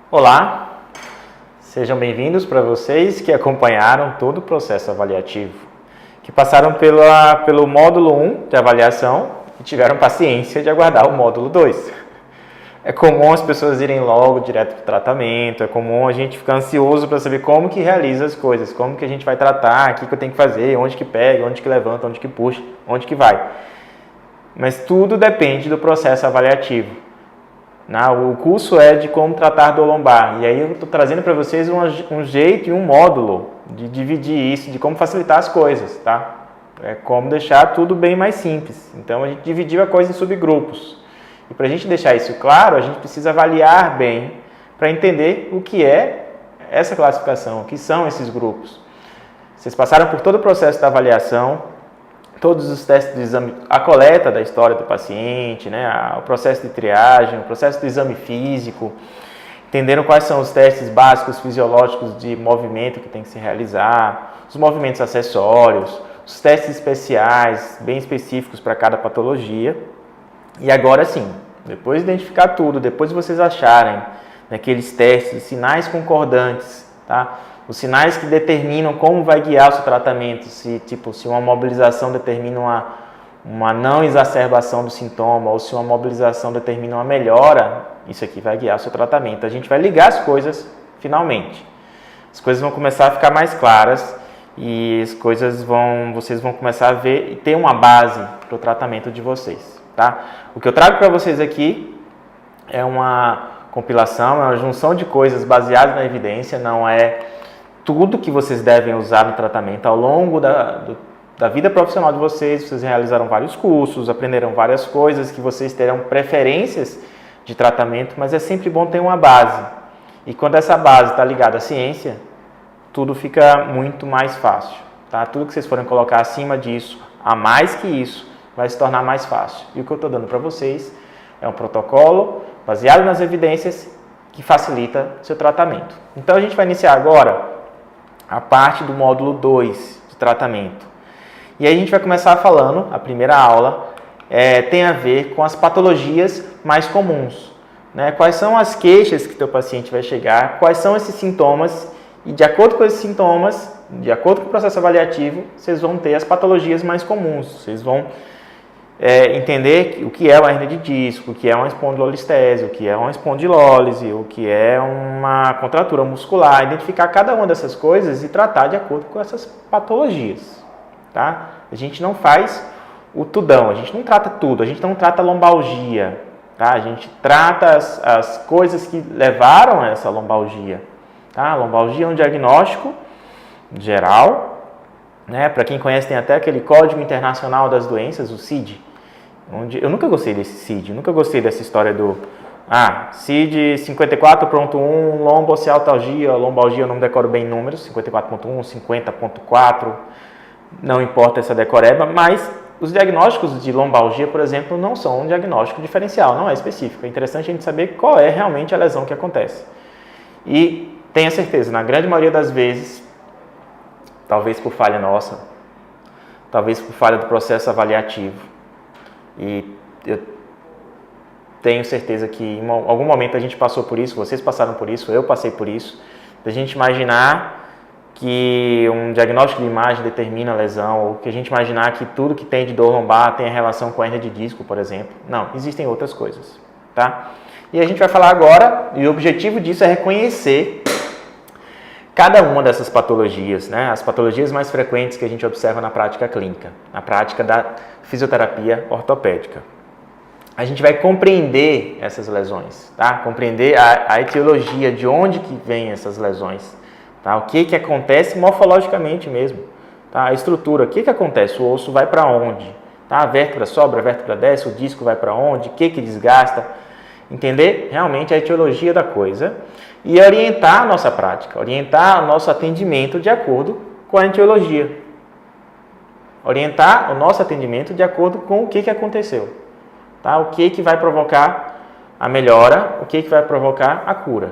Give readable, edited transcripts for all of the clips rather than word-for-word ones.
Olá, sejam bem-vindos para vocês que acompanharam todo o processo avaliativo, que passaram pelo módulo 1 de avaliação e tiveram paciência de aguardar o módulo 2. É comum as pessoas irem logo direto para o tratamento, é comum a gente ficar ansioso para saber como que realiza as coisas, como que a gente vai tratar, o que eu tenho que fazer, onde que pega, onde que levanta, onde que puxa, onde que vai. Mas tudo depende do processo avaliativo. O curso é de como tratar dor lombar, e aí eu estou trazendo para vocês um jeito e um módulo de dividir isso, de como facilitar as coisas, tá? É como deixar tudo bem mais simples. Então a gente dividiu a coisa em subgrupos. E para a gente deixar isso claro, a gente precisa avaliar bem para entender o que é essa classificação, o que são esses grupos. Vocês passaram por todo o processo da avaliação, todos os testes de exame, a coleta da história do paciente, o processo de triagem, o processo do exame físico, entenderam quais são os testes básicos fisiológicos de movimento que tem que se realizar, os movimentos acessórios, os testes especiais, bem específicos para cada patologia. E agora sim, depois de identificar tudo, depois de vocês acharem naqueles testes, sinais concordantes, tá? Os sinais que determinam como vai guiar o seu tratamento, se uma mobilização determina uma não exacerbação do sintoma, ou se uma mobilização determina uma melhora, isso aqui vai guiar o seu tratamento. A gente vai ligar as coisas finalmente. As coisas vão começar a ficar mais claras e vocês vão começar a ver e ter uma base para o tratamento de vocês. Tá? O que eu trago para vocês aqui é uma compilação, é uma junção de coisas baseadas na evidência, não é tudo que vocês devem usar no tratamento. Ao longo da vida profissional de vocês realizaram vários cursos, aprenderam várias coisas, que vocês terão preferências de tratamento, mas é sempre bom ter uma base. E quando essa base está ligada à ciência, tudo fica muito mais fácil. Tá? Tudo que vocês forem colocar acima disso, a mais que isso, vai se tornar mais fácil. E o que eu estou dando para vocês é um protocolo baseado nas evidências que facilita seu tratamento. Então a gente vai iniciar agora a parte do módulo 2 de tratamento. E aí a gente vai começar falando, a primeira aula tem a ver com as patologias mais comuns. Quais são as queixas que teu paciente vai chegar, quais são esses sintomas, e de acordo com esses sintomas, de acordo com o processo avaliativo, vocês vão ter as patologias mais comuns. Vocês vão entender o que é uma hernia de disco, o que é uma espondilolistese, o que é uma espondilólise, o que é uma contratura muscular, identificar cada uma dessas coisas e tratar de acordo com essas patologias. Tá? A gente não faz o tudão, a gente não trata tudo, a gente não trata lombalgia, tá? A gente trata as coisas que levaram a essa lombalgia. Tá? A lombalgia é um diagnóstico geral, para quem conhece, tem até aquele Código Internacional das Doenças, o CID. Eu nunca gostei desse CID, nunca gostei dessa história do CID 54.1, lombocealtalgia, lombalgia, eu não decoro bem números, 54.1, 50.4, não importa essa decoreba, mas os diagnósticos de lombalgia, por exemplo, não são um diagnóstico diferencial, não é específico. É interessante a gente saber qual é realmente a lesão que acontece. E tenha certeza, na grande maioria das vezes, talvez por falha nossa, talvez por falha do processo avaliativo, e eu tenho certeza que em algum momento a gente passou por isso, vocês passaram por isso, eu passei por isso, da gente imaginar que um diagnóstico de imagem determina a lesão, ou que a gente imaginar que tudo que tem de dor lombar tem relação com a hernia de disco, por exemplo. Não, existem outras coisas, tá? E a gente vai falar agora, e o objetivo disso é reconhecer cada uma dessas patologias, as patologias mais frequentes que a gente observa na prática clínica, na prática da fisioterapia ortopédica. A gente vai compreender essas lesões, tá? Compreender a etiologia, de onde que vêm essas lesões, tá? O que acontece morfologicamente mesmo, tá? A estrutura, o que acontece? O osso vai para onde? Tá? A vértebra sobe, a vértebra desce, o disco vai para onde? O que desgasta? Entender realmente a etiologia da coisa e orientar a nossa prática, orientar o nosso atendimento de acordo com a etiologia. Orientar o nosso atendimento de acordo com o que aconteceu. Tá? O que vai provocar a melhora, o que vai provocar a cura.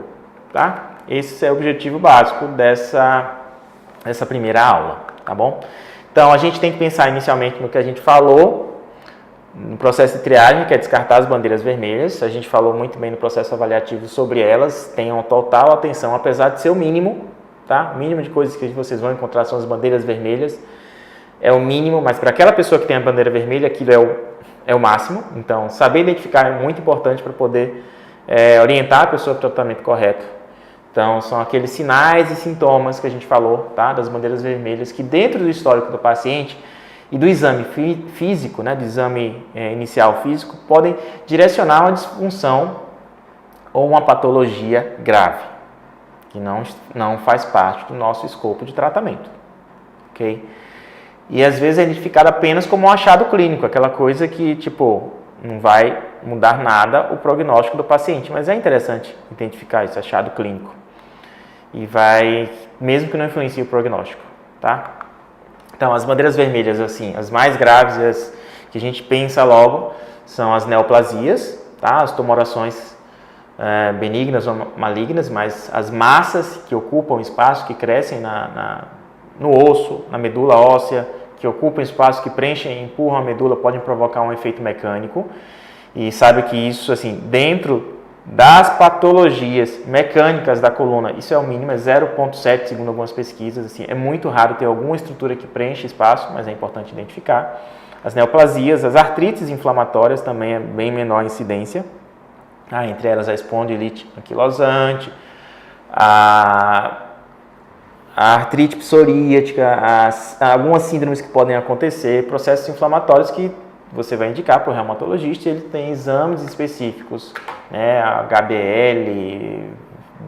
Tá? Esse é o objetivo básico dessa primeira aula. Tá bom? Então, a gente tem que pensar inicialmente no que a gente falou No processo de triagem, que é descartar as bandeiras vermelhas, a gente falou muito bem no processo avaliativo sobre elas, tenham total atenção, apesar de ser o mínimo, tá? O mínimo de coisas que vocês vão encontrar são as bandeiras vermelhas, é o mínimo, mas para aquela pessoa que tem a bandeira vermelha, aquilo é o máximo. Então, saber identificar é muito importante para poder orientar a pessoa para o tratamento correto. Então, são aqueles sinais e sintomas que a gente falou, tá? Das bandeiras vermelhas, que dentro do histórico do paciente e do exame físico, né, do exame inicial físico, podem direcionar uma disfunção ou uma patologia grave, que não faz parte do nosso escopo de tratamento, ok? E às vezes é identificado apenas como um achado clínico, aquela coisa que, tipo, não vai mudar nada o prognóstico do paciente, mas é interessante identificar esse achado clínico e vai, mesmo que não influencie o prognóstico, tá? Então, as bandeiras vermelhas, assim, as mais graves, as que a gente pensa logo, são as neoplasias, tá? As tumorações benignas ou malignas, mas as massas que ocupam espaço, que crescem no osso, na medula óssea, que ocupam espaço, que preenchem e empurram a medula, podem provocar um efeito mecânico. E sabe que isso, assim, dentro das patologias mecânicas da coluna, isso é o mínimo, é 0,7 segundo algumas pesquisas. Assim, é muito raro ter alguma estrutura que preenche espaço, mas é importante identificar. As neoplasias, as artrites inflamatórias também é bem menor a incidência. Entre elas a espondilite anquilosante, a artrite psoríatica, algumas síndromes que podem acontecer, processos inflamatórios que você vai indicar para o reumatologista, ele tem exames específicos, né, HBL,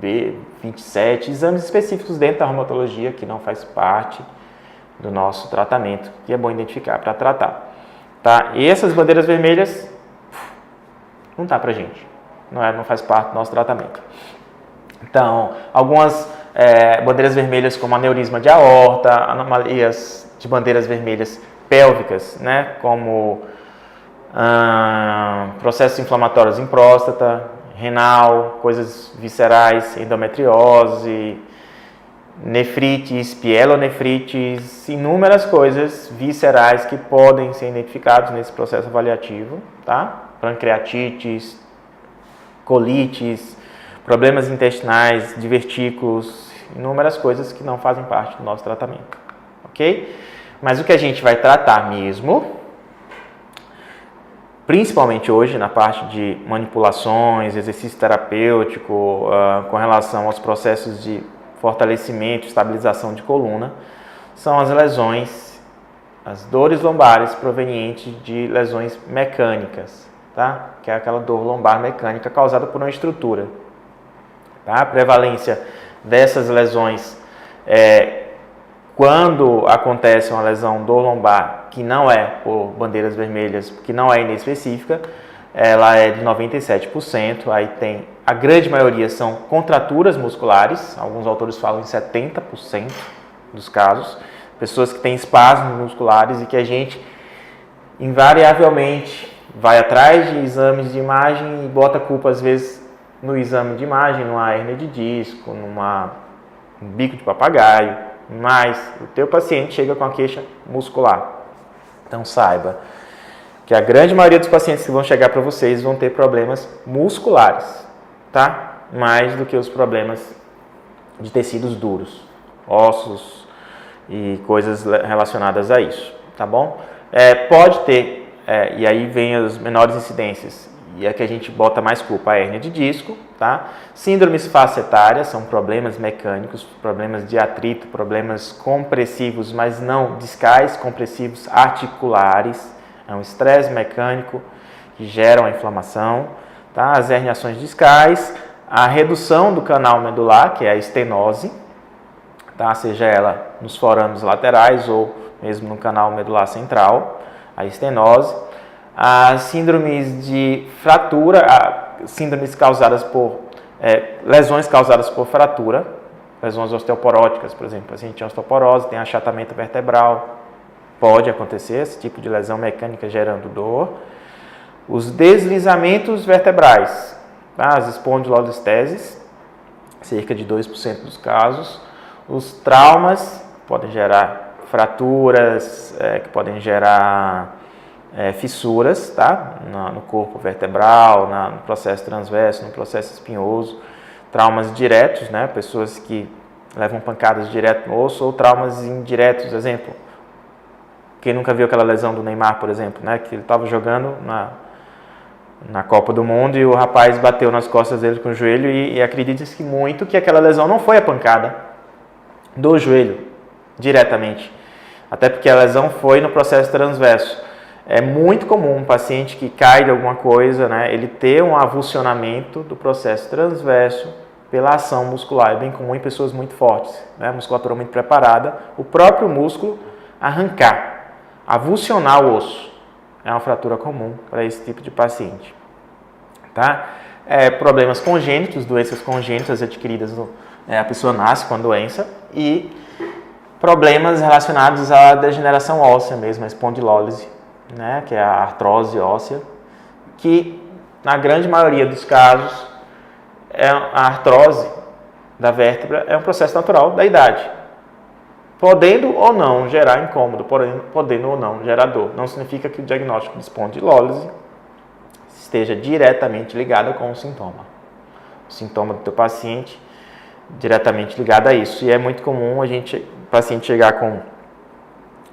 B27, exames específicos dentro da reumatologia que não faz parte do nosso tratamento, que é bom identificar para tratar. Tá? E essas bandeiras vermelhas, não dá para gente, não faz parte do nosso tratamento. Então, algumas bandeiras vermelhas como aneurisma de aorta, anomalias de bandeiras vermelhas pélvicas, né, como processos inflamatórios em próstata, renal, coisas viscerais, endometriose, nefrites, pielonefrites, inúmeras coisas viscerais que podem ser identificados nesse processo avaliativo, tá? Pancreatites, colites, problemas intestinais, divertículos, inúmeras coisas que não fazem parte do nosso tratamento, ok? Mas o que a gente vai tratar mesmo, principalmente hoje na parte de manipulações, exercício terapêutico, com relação aos processos de fortalecimento, estabilização de coluna, são as lesões, as dores lombares provenientes de lesões mecânicas, tá? Que é aquela dor lombar mecânica causada por uma estrutura. Tá? A prevalência dessas lesões quando acontece uma lesão dor lombar que não é por bandeiras vermelhas, que não é inespecífica, ela é de 97%, aí tem, a grande maioria são contraturas musculares, alguns autores falam em 70% dos casos, pessoas que têm espasmos musculares e que a gente invariavelmente vai atrás de exames de imagem e bota a culpa às vezes no exame de imagem, numa hérnia de disco, num bico de papagaio, mas o teu paciente chega com a queixa muscular. Então saiba que a grande maioria dos pacientes que vão chegar para vocês vão ter problemas musculares, tá? Mais do que os problemas de tecidos duros, ossos e coisas relacionadas a isso, tá bom? Pode ter, e aí vem as menores incidências, e é que a gente bota mais culpa, a hérnia de disco, tá? Síndromes facetárias são problemas mecânicos, problemas de atrito, problemas compressivos, mas não discais, compressivos articulares. É um estresse mecânico que gera uma inflamação, tá? As herniações discais, a redução do canal medular, que é a estenose, tá? Seja ela nos forames laterais ou mesmo no canal medular central, a estenose. As síndromes de fratura, síndromes causadas por lesões causadas por fratura, lesões osteoporóticas, por exemplo, o paciente tem osteoporose, tem achatamento vertebral, pode acontecer esse tipo de lesão mecânica gerando dor. Os deslizamentos vertebrais, tá? As espondilolistheses, cerca de 2% dos casos. Os traumas podem gerar fraturas, que podem gerar fissuras, tá? No corpo vertebral, no processo transverso, no processo espinhoso, traumas diretos, né? Pessoas que levam pancadas direto no osso, ou traumas indiretos, exemplo. Quem nunca viu aquela lesão do Neymar, por exemplo, né? Que ele estava jogando na Copa do Mundo e o rapaz bateu nas costas dele com o joelho e acredita-se muito que aquela lesão não foi a pancada do joelho, diretamente. Até porque a lesão foi no processo transverso. É muito comum um paciente que cai de alguma coisa, né? Ele ter um avulsionamento do processo transverso pela ação muscular. É bem comum em pessoas muito fortes, né? Musculatura muito preparada, o próprio músculo arrancar, avulsionar o osso. É uma fratura comum para esse tipo de paciente. Tá? Problemas congênitos, doenças congênitas adquiridas, a pessoa nasce com a doença, e problemas relacionados à degeneração óssea mesmo, a espondilólise, né? Que é a artrose óssea, que na grande maioria dos casos, a artrose da vértebra é um processo natural da idade. Podendo ou não gerar incômodo, podendo ou não gerar dor. Não significa que o diagnóstico de espondilólise esteja diretamente ligado com o sintoma. O sintoma do teu paciente diretamente ligado a isso. E é muito comum o paciente chegar com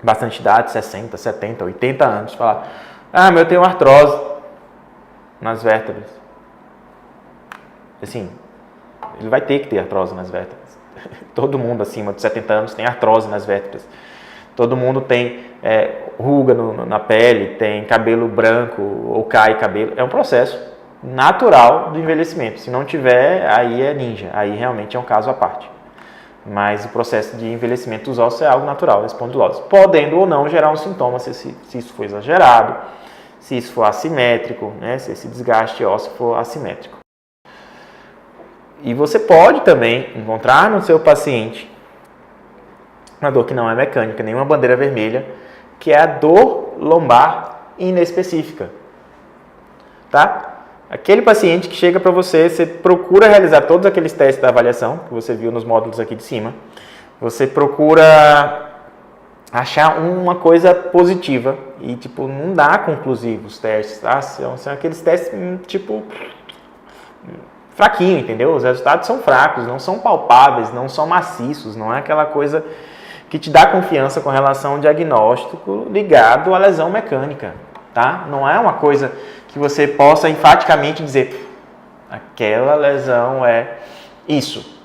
bastante idade, 60, 70, 80 anos, falar: mas eu tenho artrose nas vértebras. Assim, ele vai ter que ter artrose nas vértebras. Todo mundo acima de 70 anos tem artrose nas vértebras. Todo mundo tem ruga na pele, tem cabelo branco ou cai cabelo. É um processo natural do envelhecimento. Se não tiver, aí é ninja. Aí realmente é um caso à parte. Mas o processo de envelhecimento dos ossos é algo natural, a espondilose. Podendo ou não gerar um sintoma, se isso for exagerado, se isso for assimétrico, né? Se esse desgaste ósseo for assimétrico. E você pode também encontrar no seu paciente uma dor que não é mecânica, nenhuma bandeira vermelha, que é a dor lombar inespecífica. Tá? Aquele paciente que chega para você procura realizar todos aqueles testes da avaliação, que você viu nos módulos aqui de cima. Você procura achar uma coisa positiva e, não dá conclusivo os testes, tá? São aqueles testes, fraquinho, entendeu? Os resultados são fracos, não são palpáveis, não são maciços, não é aquela coisa que te dá confiança com relação ao diagnóstico ligado à lesão mecânica, tá? Não é uma coisa que você possa enfaticamente dizer: aquela lesão é isso,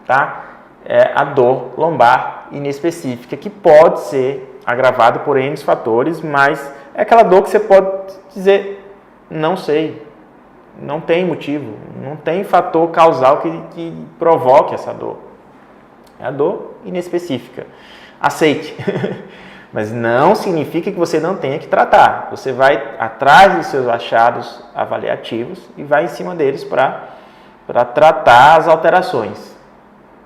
tá? É a dor lombar inespecífica, que pode ser agravada por N fatores, mas é aquela dor que você pode dizer: não sei. Não tem motivo, não tem fator causal que provoque essa dor. É a dor inespecífica. Aceite. Mas não significa que você não tenha que tratar. Você vai atrás dos seus achados avaliativos e vai em cima deles para tratar as alterações,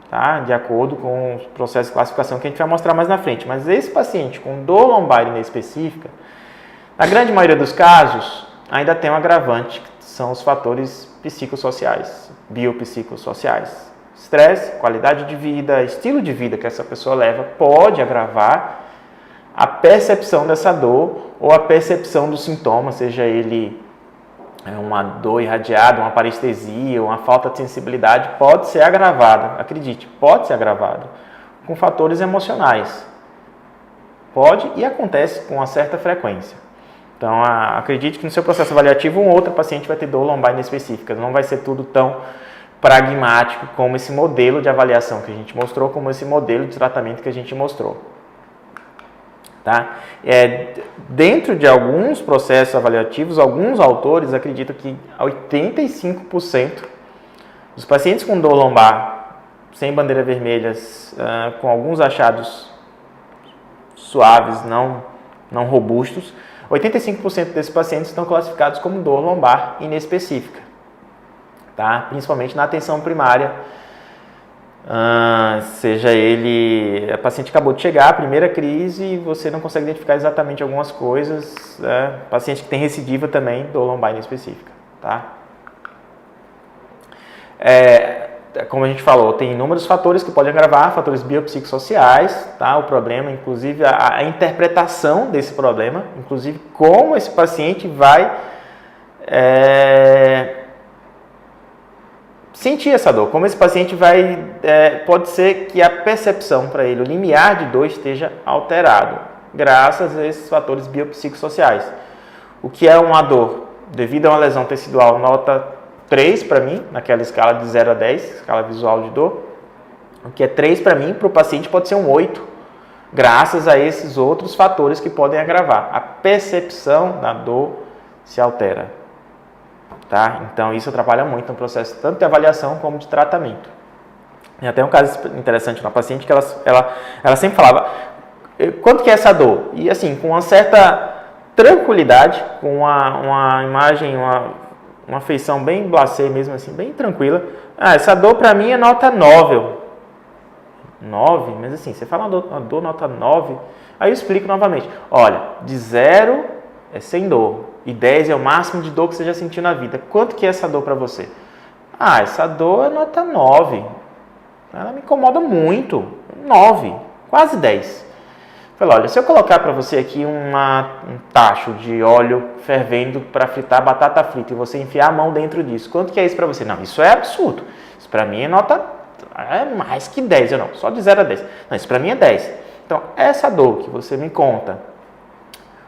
tá? De acordo com o processo de classificação que a gente vai mostrar mais na frente. Mas esse paciente com dor lombar inespecífica, na grande maioria dos casos, ainda tem um agravante, são os fatores psicossociais, biopsicossociais. Estresse, qualidade de vida, estilo de vida que essa pessoa leva pode agravar a percepção dessa dor ou a percepção do sintoma, seja ele uma dor irradiada, uma parestesia, uma falta de sensibilidade, pode ser agravada, acredite, pode ser agravada com fatores emocionais. Pode e acontece com uma certa frequência. Então, acredite que no seu processo avaliativo, um outro paciente vai ter dor lombar inespecífica. Não vai ser tudo tão pragmático como esse modelo de avaliação que a gente mostrou, como esse modelo de tratamento que a gente mostrou. Tá? Dentro de alguns processos avaliativos, alguns autores acreditam que 85% dos pacientes com dor lombar, sem bandeira vermelhas, com alguns achados suaves, não robustos, 85% desses pacientes estão classificados como dor lombar inespecífica, tá? Principalmente na atenção primária, seja ele, a paciente acabou de chegar, a primeira crise, e você não consegue identificar exatamente algumas coisas, paciente que tem recidiva também, dor lombar inespecífica, tá? como a gente falou, tem inúmeros fatores que podem agravar, fatores biopsicossociais, tá? O problema, inclusive a interpretação desse problema, inclusive como esse paciente vai sentir essa dor, como esse paciente vai, pode ser que a percepção para ele, o limiar de dor esteja alterado, graças a esses fatores biopsicossociais. O que é uma dor? Devido a uma lesão tecidual, nota 3 para mim, naquela escala de 0 a 10, escala visual de dor. O que é 3 para mim, para o paciente pode ser um 8, graças a esses outros fatores que podem agravar. A percepção da dor se altera. Tá? Então, isso atrapalha muito no processo tanto de avaliação como de tratamento. E até um caso interessante na paciente que ela sempre falava, quanto que é essa dor? E assim, com uma certa tranquilidade, com uma imagem, uma feição bem blasé mesmo assim, bem tranquila. Essa dor para mim é nota 9. 9? Mas assim, você fala uma dor nota 9, aí eu explico novamente. Olha, de 0 é sem dor. E 10 é o máximo de dor que você já sentiu na vida. Quanto que é essa dor para você? Essa dor é nota 9. Ela me incomoda muito. 9, quase 10. Falei, olha, se eu colocar para você aqui um tacho de óleo fervendo para fritar batata frita e você enfiar a mão dentro disso, quanto que é isso para você? Não, isso é absurdo. Isso para mim é mais que 10. Eu não, só de 0 a 10. Não, isso para mim é 10. Então, essa dor que você me conta,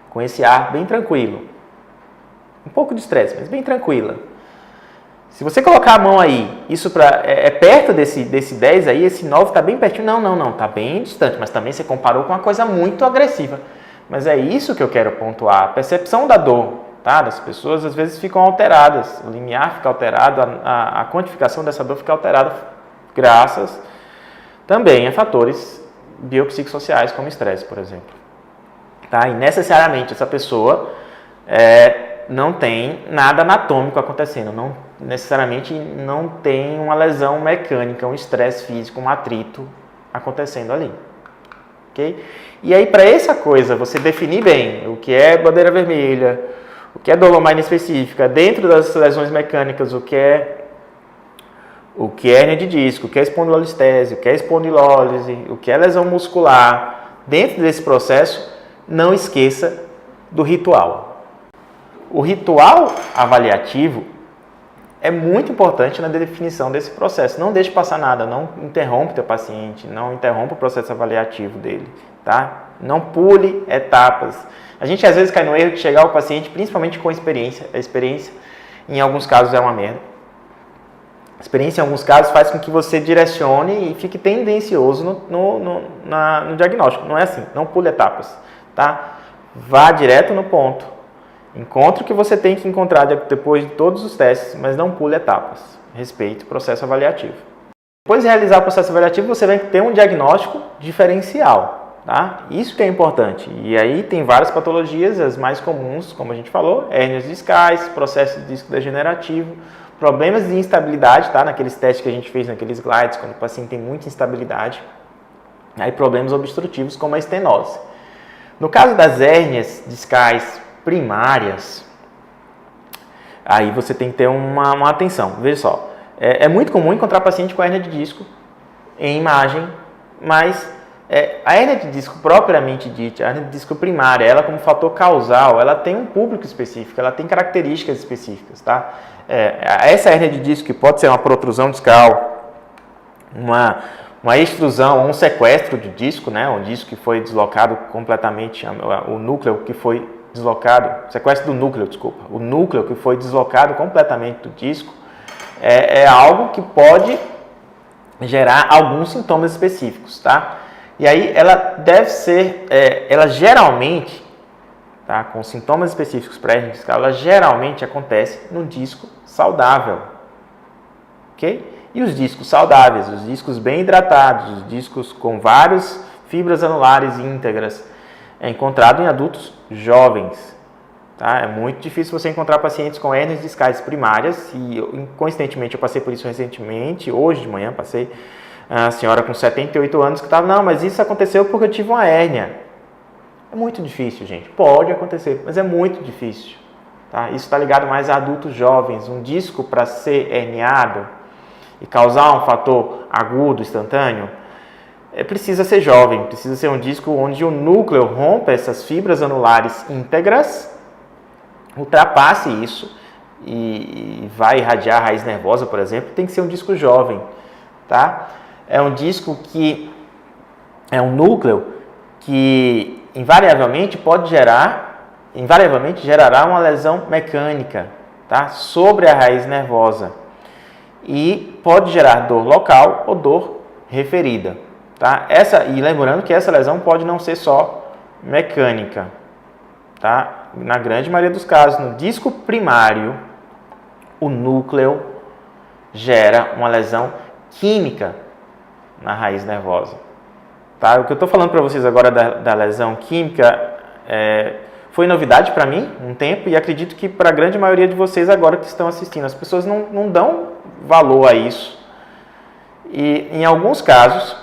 com esse ar bem tranquilo, um pouco de estresse, mas bem tranquila. Se você colocar a mão aí, isso é perto desse 10 aí, esse 9 está bem pertinho. Não, está bem distante, mas também você comparou com uma coisa muito agressiva. Mas é isso que eu quero pontuar, a percepção da dor, tá? Das pessoas às vezes ficam alteradas, o limiar fica alterado, a quantificação dessa dor fica alterada, graças também a fatores biopsicossociais, como estresse, por exemplo. Tá? E necessariamente essa pessoa não tem nada anatômico acontecendo, não necessariamente não tem uma lesão mecânica, um estresse físico, um atrito acontecendo ali. Okay? E aí, para essa coisa, você definir bem o que é bandeira vermelha, o que é dor lombar inespecífica, dentro das lesões mecânicas, o que é hernia de disco, o que é espondilolistese, o que é espondilólise, o que é lesão muscular, dentro desse processo, não esqueça do ritual. O ritual avaliativo é muito importante na definição desse processo. Não deixe passar nada, não interrompa o teu paciente, não interrompa o processo avaliativo dele, tá? Não pule etapas. A gente às vezes cai no erro de chegar ao paciente, principalmente com experiência. A experiência, em alguns casos, é uma merda. A experiência, em alguns casos, faz com que você direcione e fique tendencioso no diagnóstico. Não é assim, não pule etapas, tá? Vá direto no ponto. Encontre o que você tem que encontrar depois de todos os testes, mas não pule etapas. Respeite o processo avaliativo. Depois de realizar o processo avaliativo, você vai ter um diagnóstico diferencial, tá? Isso que é importante. E aí tem várias patologias, as mais comuns, como a gente falou, hérnias discais, processo de disco degenerativo, problemas de instabilidade, tá? Naqueles testes que a gente fez naqueles slides, quando o paciente tem muita instabilidade. Aí problemas obstrutivos, como a estenose. No caso das hérnias discais primárias, aí você tem que ter uma atenção. Veja só, é muito comum encontrar paciente com hérnia de disco em imagem, mas a hérnia de disco propriamente dita, a hérnia de disco primária, ela como fator causal, ela tem um público específico, ela tem características específicas, tá? Essa hérnia de disco, que pode ser uma protrusão discal, uma extrusão ou um sequestro de disco, né? Um disco que foi deslocado completamente, o núcleo que foi deslocado, sequestro do núcleo, desculpa, o núcleo que foi deslocado completamente do disco, é algo que pode gerar alguns sintomas específicos, tá? E aí ela deve ser, ela geralmente, tá, com sintomas específicos para hernia discal, ela geralmente acontece no disco saudável, ok? E os discos saudáveis, os discos bem hidratados, os discos com várias fibras anulares íntegras, é encontrado em adultos jovens. Tá? É muito difícil você encontrar pacientes com hérnias discais primárias, e coincidentemente eu passei por isso recentemente, hoje de manhã passei, a senhora com 78 anos que estava, não, mas isso aconteceu porque eu tive uma hérnia. É muito difícil, gente, pode acontecer, mas é muito difícil. Tá? Isso está ligado mais a adultos jovens, um disco para ser herniado, e causar um fator agudo, instantâneo, precisa ser jovem, precisa ser um disco onde o núcleo rompa essas fibras anulares íntegras, ultrapasse isso e vai irradiar a raiz nervosa, por exemplo. Tem que ser um disco jovem, tá? É um disco que é um núcleo que invariavelmente gerará uma lesão mecânica, tá? Sobre a raiz nervosa e pode gerar dor local ou dor referida, tá? E lembrando que essa lesão pode não ser só mecânica, tá? Na grande maioria dos casos, no disco primário, o núcleo gera uma lesão química na raiz nervosa. Tá? O que eu estou falando para vocês agora da lesão química foi novidade para mim um tempo e acredito que para a grande maioria de vocês agora que estão assistindo. As pessoas não dão valor a isso. E em alguns casos,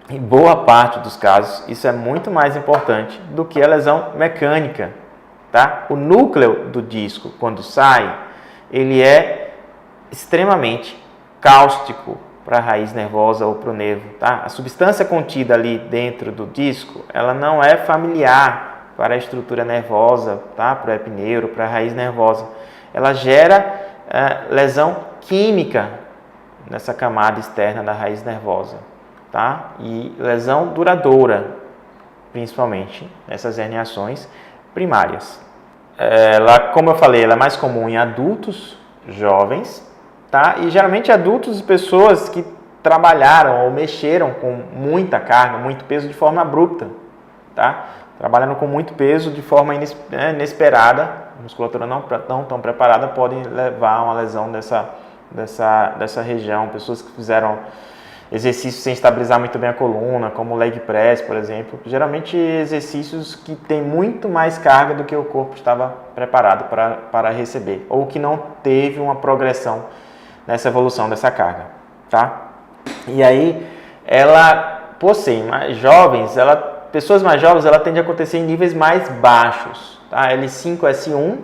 em boa parte dos casos, isso é muito mais importante do que a lesão mecânica. Tá? O núcleo do disco, quando sai, ele é extremamente cáustico para a raiz nervosa ou para o nervo. Tá? A substância contida ali dentro do disco, ela não é familiar para a estrutura nervosa, tá? Para o epineuro, para a raiz nervosa. Ela gera lesão química nessa camada externa da raiz nervosa. Tá? E lesão duradoura, principalmente nessas herniações primárias. Como eu falei, ela é mais comum em adultos jovens, tá? E geralmente adultos e pessoas que trabalharam ou mexeram com muita carga, muito peso de forma abrupta, tá? Trabalhando com muito peso de forma inesperada, a musculatura não tão preparada podem levar a uma lesão dessa região. Pessoas que fizeram exercícios sem estabilizar muito bem a coluna, como leg press, por exemplo. Geralmente exercícios que têm muito mais carga do que o corpo estava preparado para receber, ou que não teve uma progressão nessa evolução dessa carga, tá? E aí, por ser pessoas mais jovens, ela tende a acontecer em níveis mais baixos, tá? L5, S1,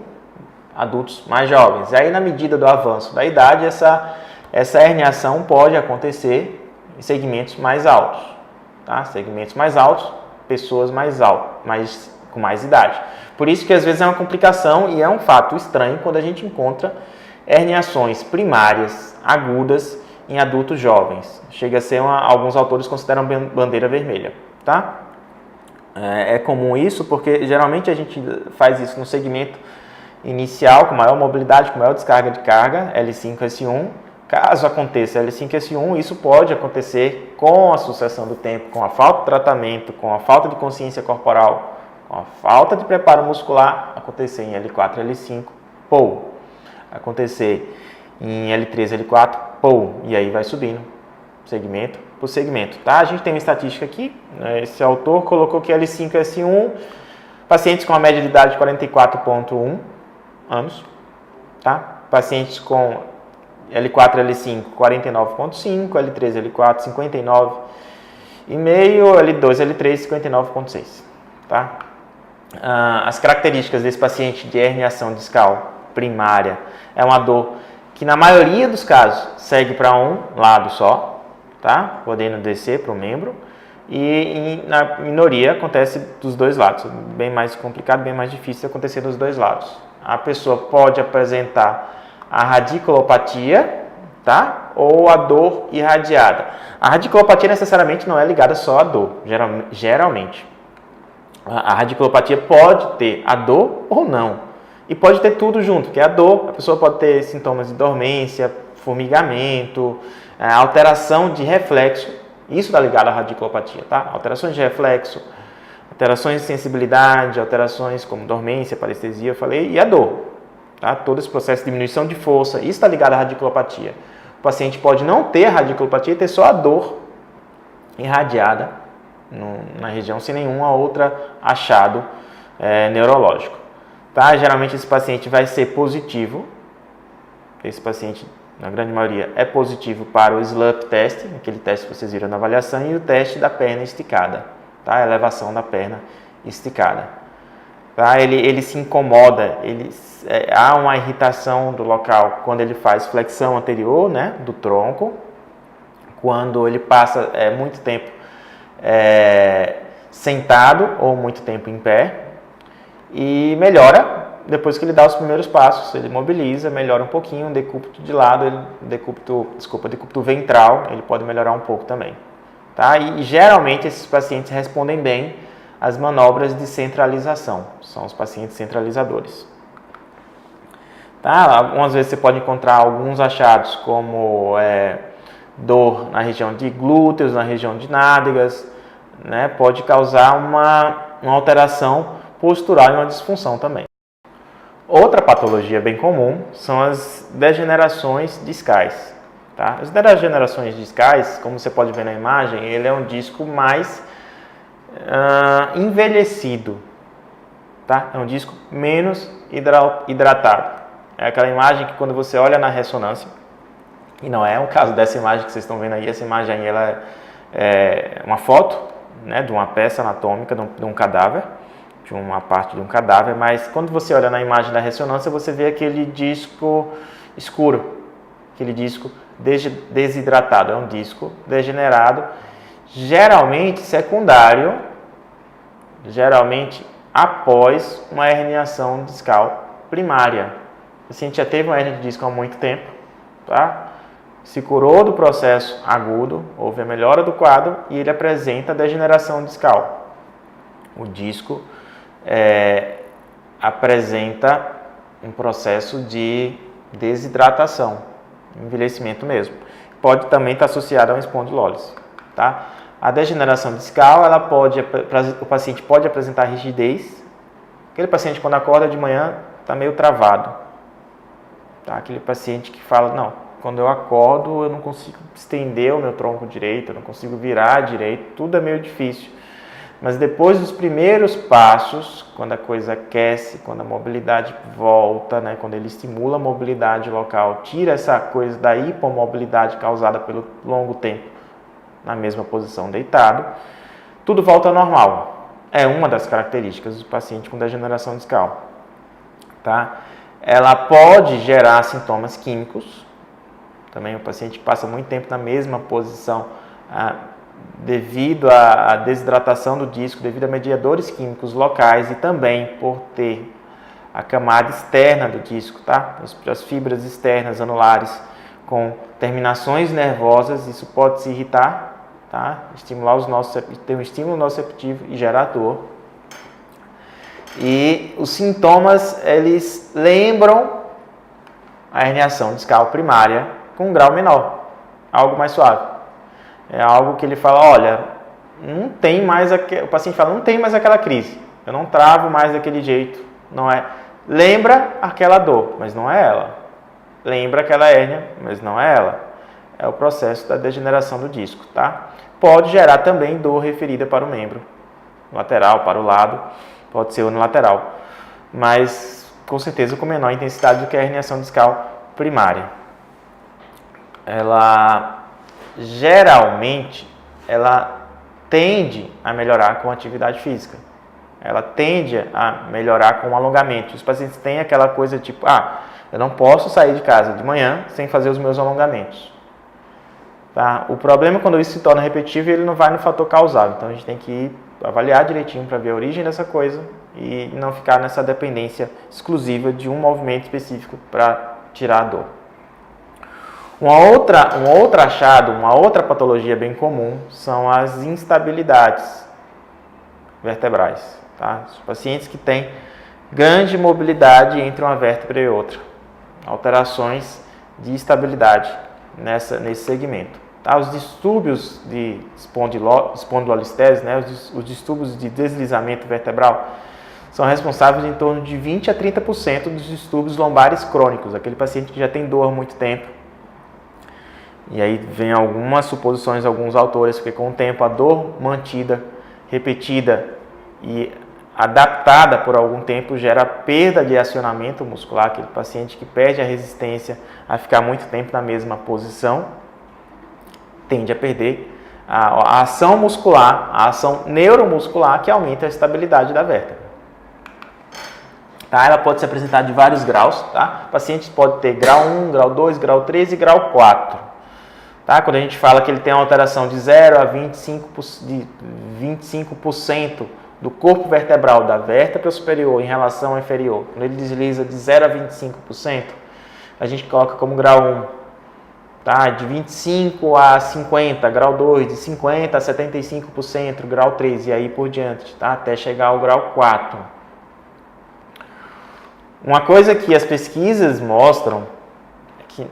adultos mais jovens. E aí, na medida do avanço da idade, essa herniação pode acontecer em segmentos mais altos, tá? Segmentos mais altos, pessoas mais altas, com mais idade. Por isso que às vezes é uma complicação e é um fato estranho quando a gente encontra herniações primárias agudas em adultos jovens. Chega a ser alguns autores consideram bandeira vermelha, tá? É comum isso porque geralmente a gente faz isso no segmento inicial, com maior mobilidade, com maior descarga de carga, L5, S1. Caso aconteça L5, S1, isso pode acontecer com a sucessão do tempo, com a falta de tratamento, com a falta de consciência corporal, com a falta de preparo muscular, acontecer em L4, L5, pou. Acontecer em L3, L4, pou. E aí vai subindo, segmento por segmento. Tá? A gente tem uma estatística aqui, né? Esse autor colocou que L5, S1, pacientes com a média de idade de 44,1 anos, tá? Pacientes com L4, L5, 49,5, L3, L4, 59,5, L2, L3, 59,6. Tá? As características desse paciente de herniação discal primária é uma dor que na maioria dos casos segue para um lado só, tá? Podendo descer para o membro, e na minoria acontece dos dois lados. Bem mais complicado, bem mais difícil acontecer dos dois lados. A pessoa pode apresentar a radiculopatia, tá? Ou a dor irradiada. A radiculopatia necessariamente não é ligada só à dor, geralmente. A radiculopatia pode ter a dor ou não. E pode ter tudo junto, que é a dor. A pessoa pode ter sintomas de dormência, formigamento, alteração de reflexo. Isso está ligado à radiculopatia, tá? Alterações de reflexo, alterações de sensibilidade, alterações como dormência, parestesia, eu falei, e a dor. Tá? Todo esse processo de diminuição de força, isso está ligado à radiculopatia. O paciente pode não ter radiculopatia e ter só a dor irradiada na região, sem nenhum outro achado neurológico. Tá? Geralmente esse paciente vai ser positivo, esse paciente, na grande maioria, é positivo para o SLUP test, aquele teste que vocês viram na avaliação, e o teste da perna esticada, tá? A elevação da perna esticada. tá? Ele se incomoda, há uma irritação do local quando ele faz flexão anterior, né, do tronco, quando ele passa muito tempo sentado ou muito tempo em pé, e melhora depois que ele dá os primeiros passos. Ele mobiliza, melhora um pouquinho, o decúbito de lado, decúbito ventral, ele pode melhorar um pouco também, tá? E geralmente esses pacientes respondem bem às manobras de centralização, são os pacientes centralizadores. Tá? Algumas vezes você pode encontrar alguns achados como dor na região de glúteos, na região de nádegas, né? Pode causar uma alteração postural e uma disfunção também. Outra patologia bem comum são as degenerações discais. Tá? As degenerações discais, como você pode ver na imagem, ele é um disco mais envelhecido, tá? É um disco menos hidratado. É aquela imagem que quando você olha na ressonância, e não é o caso dessa imagem que vocês estão vendo aí, essa imagem aí, ela é uma foto, né, de uma peça anatômica de um cadáver, de uma parte de um cadáver, mas quando você olha na imagem da ressonância, você vê aquele disco escuro, aquele disco desidratado, é um disco degenerado, geralmente secundário, geralmente após uma herniação discal primária. O paciente já teve uma hernia de disco há muito tempo, tá? Se curou do processo agudo, houve a melhora do quadro e ele apresenta degeneração discal. O disco apresenta um processo de desidratação, envelhecimento mesmo. Pode também estar associado a uma espondilólise, tá? A degeneração discal, o paciente pode apresentar rigidez. Aquele paciente quando acorda de manhã está meio travado, tá? Aquele paciente que fala, não, quando eu acordo eu não consigo estender o meu tronco direito, eu não consigo virar direito, tudo é meio difícil. Mas depois dos primeiros passos, quando a coisa aquece, quando a mobilidade volta, né, quando ele estimula a mobilidade local, tira essa coisa da hipomobilidade causada pelo longo tempo na mesma posição deitado, tudo volta ao normal. É uma das características do paciente com degeneração discal. Tá? Ela pode gerar sintomas químicos, também o paciente que passa muito tempo na mesma posição, devido à desidratação do disco, devido a mediadores químicos locais e também por ter a camada externa do disco, tá? As fibras externas anulares com terminações nervosas, isso pode se irritar, tá? Ter um estímulo nociceptivo e gerar dor. E os sintomas, eles lembram a herniação discal primária com um grau menor, algo mais suave. É algo que ele fala, olha, não tem mais o paciente fala, não tem mais aquela crise, eu não travo mais daquele jeito, não é. Lembra aquela dor, mas não é ela. Lembra aquela hérnia, mas não é ela. É o processo da degeneração do disco, tá? Pode gerar também dor referida para o membro lateral, para o lado, pode ser unilateral, mas com certeza com menor intensidade do que a herniação discal primária. Geralmente, ela tende a melhorar com atividade física. Ela tende a melhorar com alongamento. Os pacientes têm aquela coisa tipo, eu não posso sair de casa de manhã sem fazer os meus alongamentos. Tá? O problema é quando isso se torna repetitivo, ele não vai no fator causal. Então, a gente tem que avaliar direitinho para ver a origem dessa coisa e não ficar nessa dependência exclusiva de um movimento específico para tirar a dor. Um outro achado, uma outra patologia bem comum são as instabilidades vertebrais. Tá? Os pacientes que têm grande mobilidade entre uma vértebra e outra. Alterações de estabilidade nesse segmento. Tá? Os distúrbios de espondilolistese, né? Os distúrbios de deslizamento vertebral, são responsáveis em torno de 20 a 30% dos distúrbios lombares crônicos. Aquele paciente que já tem dor há muito tempo. E aí vem algumas suposições, alguns autores, porque com o tempo a dor mantida, repetida e adaptada por algum tempo gera perda de acionamento muscular, aquele paciente que perde a resistência a ficar muito tempo na mesma posição, tende a perder a ação muscular, a ação neuromuscular que aumenta a estabilidade da vértebra. Tá? Ela pode se apresentar de vários graus. Tá? Pacientes podem ter grau 1, grau 2, grau 3 e grau 4. Tá? Quando a gente fala que ele tem uma alteração de 0 a 25% do corpo vertebral da vértebra superior em relação ao inferior, quando ele desliza de 0 a 25%, a gente coloca como grau 1. Tá? De 25 a 50, grau 2, de 50 a 75%, grau 3, e aí por diante, tá? Até chegar ao grau 4. Uma coisa que as pesquisas mostram é que,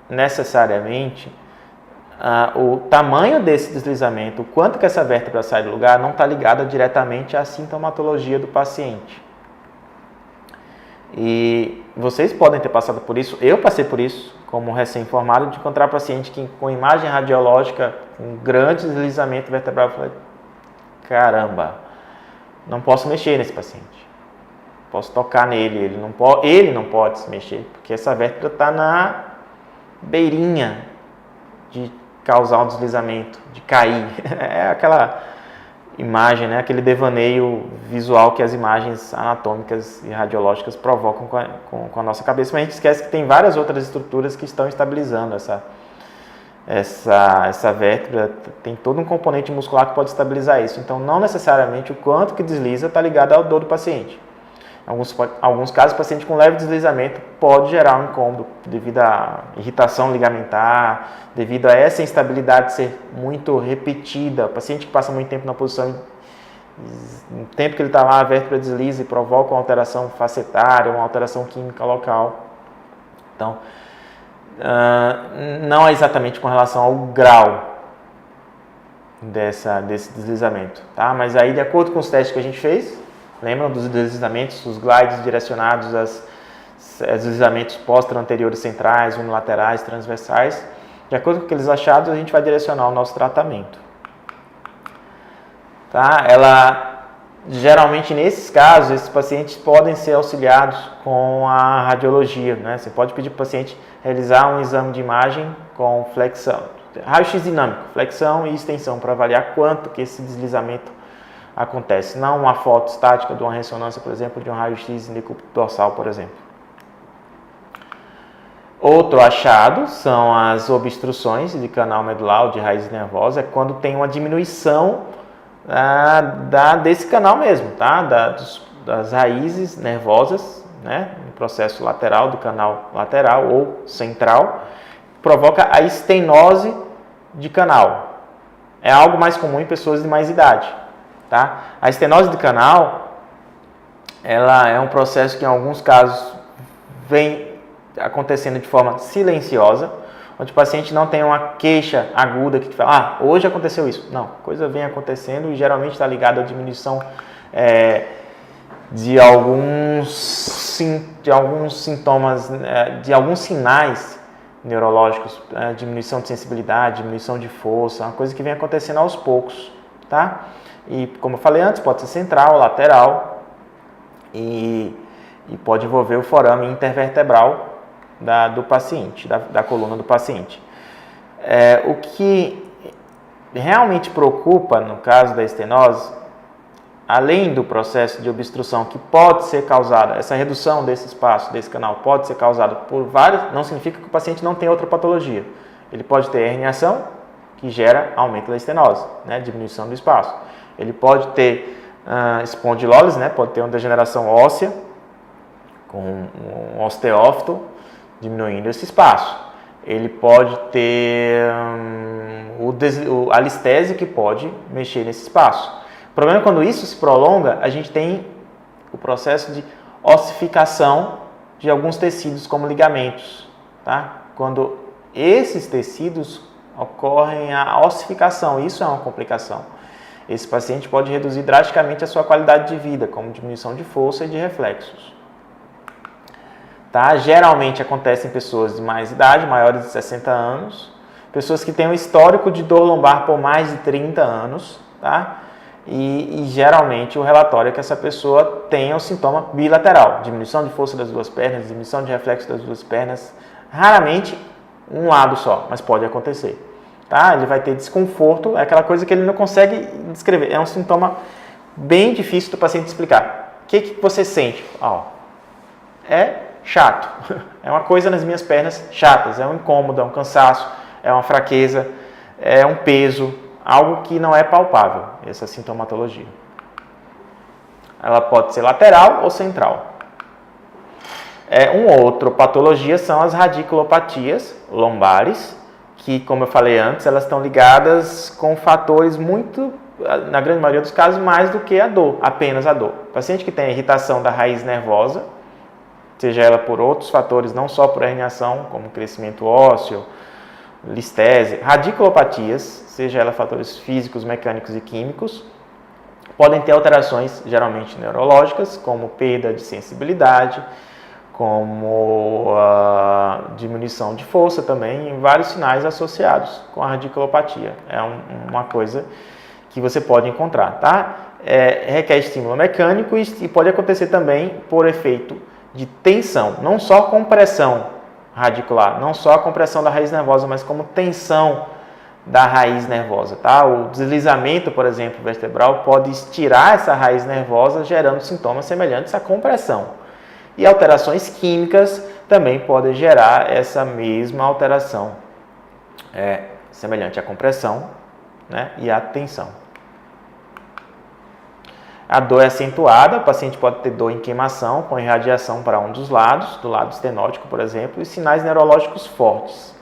necessariamente, o tamanho desse deslizamento, o quanto que essa vértebra sai do lugar, não está ligada diretamente à sintomatologia do paciente. E vocês podem ter passado por isso, eu passei por isso, como recém-formado, de encontrar paciente que com imagem radiológica, com grande deslizamento vertebral, eu falei, caramba, não posso mexer nesse paciente. Posso tocar nele, ele não pode se mexer, porque essa vértebra está na beirinha de causar um deslizamento, de cair. É aquela imagem, né? Aquele devaneio visual que as imagens anatômicas e radiológicas provocam com a nossa cabeça, mas a gente esquece que tem várias outras estruturas que estão estabilizando essa vértebra, tem todo um componente muscular que pode estabilizar isso. Então, não necessariamente o quanto que desliza está ligado ao dor do paciente. Em alguns casos, o paciente com leve deslizamento pode gerar um incômodo devido à irritação ligamentar, devido a essa instabilidade ser muito repetida. O paciente que passa muito tempo na posição, no tempo que ele está lá, a vértebra desliza e provoca uma alteração facetária, uma alteração química local. Então, não é exatamente com relação ao grau desse deslizamento, tá? Mas aí, de acordo com os testes que a gente fez, lembram dos deslizamentos, os glides direcionados aos deslizamentos pós-anteriores centrais, unilaterais, transversais. De acordo com aqueles achados, a gente vai direcionar o nosso tratamento. Tá? Geralmente, nesses casos, esses pacientes podem ser auxiliados com a radiologia, né? Você pode pedir para o paciente realizar um exame de imagem com flexão, raio-x dinâmico, flexão e extensão, para avaliar quanto que esse deslizamento acontece. Não uma foto estática de uma ressonância, por exemplo, de um raio-x em decúbito dorsal, por exemplo. Outro achado são as obstruções de canal medular ou de raiz nervosa, é quando tem uma diminuição desse canal mesmo, tá? Das raízes nervosas, né? No processo lateral do canal lateral ou central, provoca a estenose de canal. É algo mais comum em pessoas de mais idade. Tá? A estenose de canal, ela é um processo que em alguns casos vem acontecendo de forma silenciosa, onde o paciente não tem uma queixa aguda que fala, hoje aconteceu isso. Não, a coisa vem acontecendo e geralmente está ligada à diminuição de alguns sintomas, de alguns sinais neurológicos, diminuição de sensibilidade, diminuição de força, uma coisa que vem acontecendo aos poucos, tá? E, como eu falei antes, pode ser central, lateral e pode envolver o forame intervertebral do paciente, da coluna do paciente. O que realmente preocupa no caso da estenose, além do processo de obstrução que pode ser causada, essa redução desse espaço, desse canal, pode ser causada por várias, não significa que o paciente não tem outra patologia. Ele pode ter herniação, que gera aumento da estenose, né, diminuição do espaço. Ele pode ter espondilólise, né, pode ter uma degeneração óssea, com um osteófito, diminuindo esse espaço. Ele pode ter a listese, que pode mexer nesse espaço. O problema é quando isso se prolonga, a gente tem o processo de ossificação de alguns tecidos, como ligamentos. Tá? Quando esses tecidos ocorrem a ossificação, isso é uma complicação. Esse paciente pode reduzir drasticamente a sua qualidade de vida, como diminuição de força e de reflexos. Tá? Geralmente acontece em pessoas de mais idade, maiores de 60 anos, pessoas que têm um histórico de dor lombar por mais de 30 anos, tá? E geralmente o relatório é que essa pessoa tenha o sintoma bilateral, diminuição de força das duas pernas, diminuição de reflexo das duas pernas, raramente um lado só, mas pode acontecer. Tá? Ele vai ter desconforto, é aquela coisa que ele não consegue descrever, é um sintoma bem difícil do paciente explicar. O que você sente? é chato. É uma coisa nas minhas pernas chatas, é um incômodo, é um cansaço, é uma fraqueza, é um peso, algo que não é palpável, essa sintomatologia. Ela pode ser lateral ou central. Uma outra patologia são as radiculopatias lombares, que, como eu falei antes, elas estão ligadas com fatores muito, na grande maioria dos casos, mais do que a dor, apenas a dor. O paciente que tem irritação da raiz nervosa, seja ela por outros fatores, não só por herniação, como crescimento ósseo, listese, radiculopatias, seja ela fatores físicos, mecânicos e químicos, podem ter alterações geralmente neurológicas, como perda de sensibilidade, como diminuição de força também, e vários sinais associados com a radiculopatia. É uma coisa que você pode encontrar, tá? Requer estímulo mecânico e pode acontecer também por efeito de tensão, não só compressão radicular, não só a compressão da raiz nervosa, mas como tensão da raiz nervosa, tá? O deslizamento, por exemplo, vertebral pode estirar essa raiz nervosa, gerando sintomas semelhantes à compressão. E alterações químicas também podem gerar essa mesma alteração, semelhante à compressão, né, e à tensão. A dor é acentuada, o paciente pode ter dor em queimação, com irradiação para um dos lados, do lado estenótico, por exemplo, e sinais neurológicos fortes.